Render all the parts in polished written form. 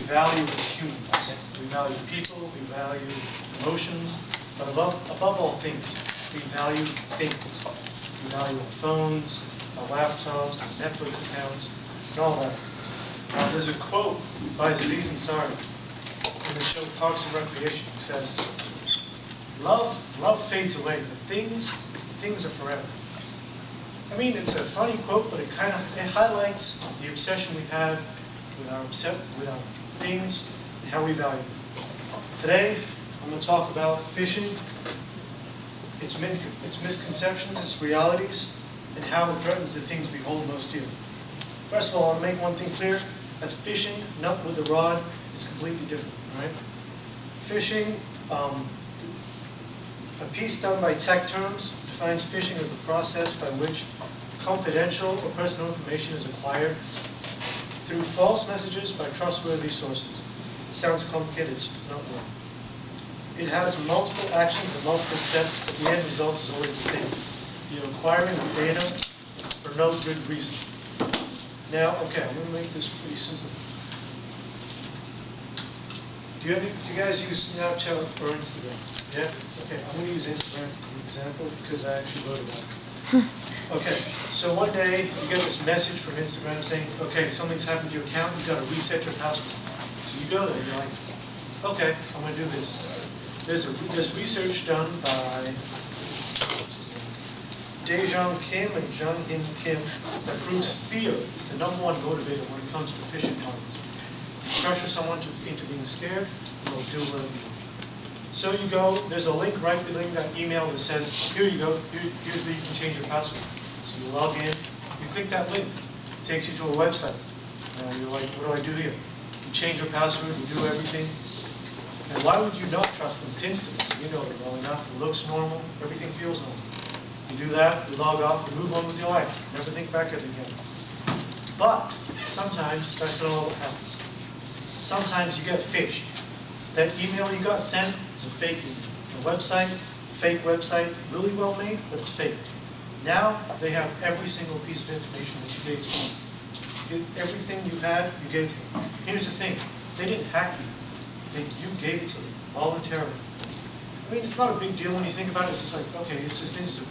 value as humans. We value people, we value emotions, but above all things, we value things. We value our phones, our laptops, our Netflix accounts, and all that. There's a quote by Aziz Ansari in the show Parks and Recreation. He says, love fades away, but things are forever. I mean, it's a funny quote, but it highlights the obsession we have with our things and how we value them. Today, I'm going to talk about phishing, its misconceptions, its realities, and how it threatens the things we hold most dear. First of all, I want to make one thing clear. That's phishing, not with a rod. It's completely different, right? Phishing, a piece done by Tech Terms defines phishing as the process by which confidential or personal information is acquired through false messages by trustworthy sources. It sounds complicated, it's not one. It has multiple actions and multiple steps, but the end result is always the same. You're acquiring data for no good reason. Now, okay, I'm going to make this pretty simple. Do you guys use Snapchat or Instagram? Yeah? Okay, I'm going to use Instagram as an example because I actually wrote about it. Okay, so one day you get this message from Instagram saying, okay, something's happened to your account, you've got to reset your password. So you go there, you're like, okay, I'm going to do this. There's research done by Daejeon Kim and Jung-In Kim that proves fear is the #1 motivator when it comes to phishing targets. Pressure someone into being scared, and they'll do whatever you want. So you go, there's a link right below that email that says, here you go, here's where you can change your password. So you log in, you click that link, it takes you to a website. You're like, what do I do here? You change your password, you do everything. And why would you not trust them? It's instant. You know it well enough, it looks normal, everything feels normal. You do that, you log off, you move on with your life. Never think back at it again. But sometimes that's not all that happens. Sometimes you get phished. That email you got sent is a fake email. The website, fake website, really well made, but it's fake. Now they have every single piece of information that you gave to them. Everything you had, you gave to them. Here's the thing, they didn't hack you. You gave it to them voluntarily. I mean, it's not a big deal when you think about it. It's just like, okay, it's just instant.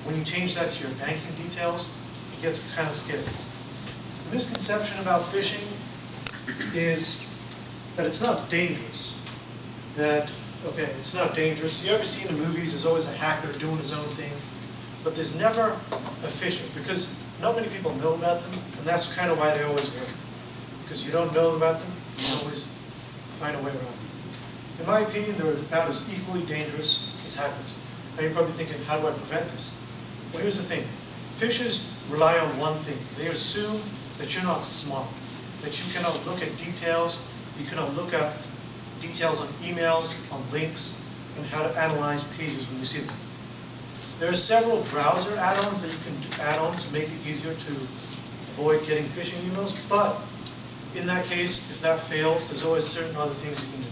When you change that to your banking details, it gets kind of scary. The misconception about phishing is that it's not dangerous. It's not dangerous. You ever see in the movies, there's always a hacker doing his own thing, but there's never a phisher because not many people know about them, and that's kind of why they always work. Because you don't know about them, you always find a way around them. In my opinion, they're about as equally dangerous as hackers. Now you're probably thinking, how do I prevent this? Well, here's the thing. Phishers rely on one thing. They assume that you're not smart, that you cannot look at details, you cannot look at details on emails, on links, and how to analyze pages when you see them. There are several browser add-ons that you can add on to make it easier to avoid getting phishing emails, but in that case, if that fails, there's always certain other things you can do.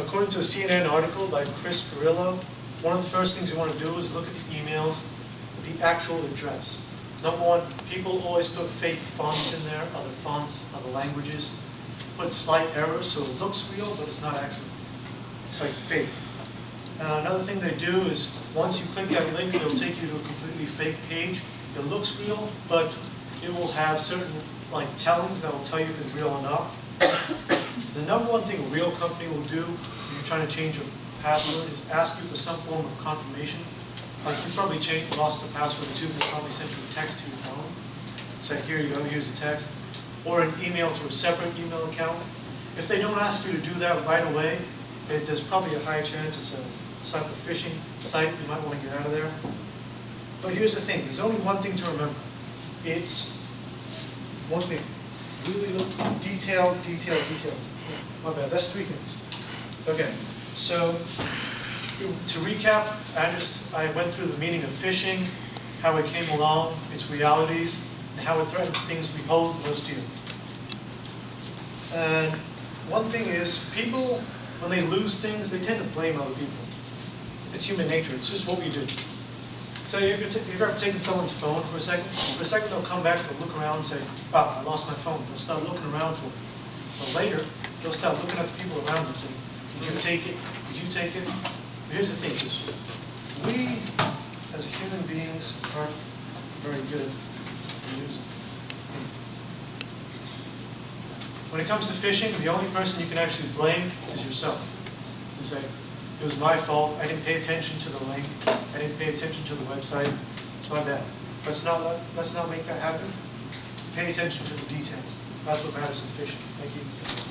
According to a CNN article by Chris Carrillo, one of the first things you want to do is look at the emails with the actual address. #1, people always put fake fonts in there, other fonts, other languages, put slight errors so it looks real, but it's not actually. It's like fake. Another thing they do is once you click that link, it'll take you to a completely fake page. It looks real, but it will have certain tellings that will tell you if it's real or not. The #1 thing a real company will do when you're trying to change your password is ask you for some form of confirmation. Like you probably lost the password too, they probably sent you a text to your phone. Say, here you go, here's the text. Or an email to a separate email account. If they don't ask you to do that right away, there's probably a high chance it's a type of phishing site. You might want to get out of there. But here's the thing, there's only one thing to remember. It's one thing. Really look detail. My bad, that's 3 things. Okay, so to recap, I went through the meaning of phishing, how it came along, its realities, and how it threatens things we hold most dear. And one thing is, people, when they lose things, they tend to blame other people. It's human nature, it's just what we do. So if you've ever taken someone's phone for a second they'll come back, they'll look around and say, wow, I lost my phone. They'll start looking around for it. But later, they'll start looking at the people around them and saying, did you take it? Did you take it? But here's the thing, is we, as human beings, aren't very good at using. When it comes to phishing, the only person you can actually blame is yourself. And say, it was my fault, I didn't pay attention to the link, I didn't pay attention to the website, it's my bad. Let's not make that happen. Pay attention to the details. That's what matters in phishing. Thank you.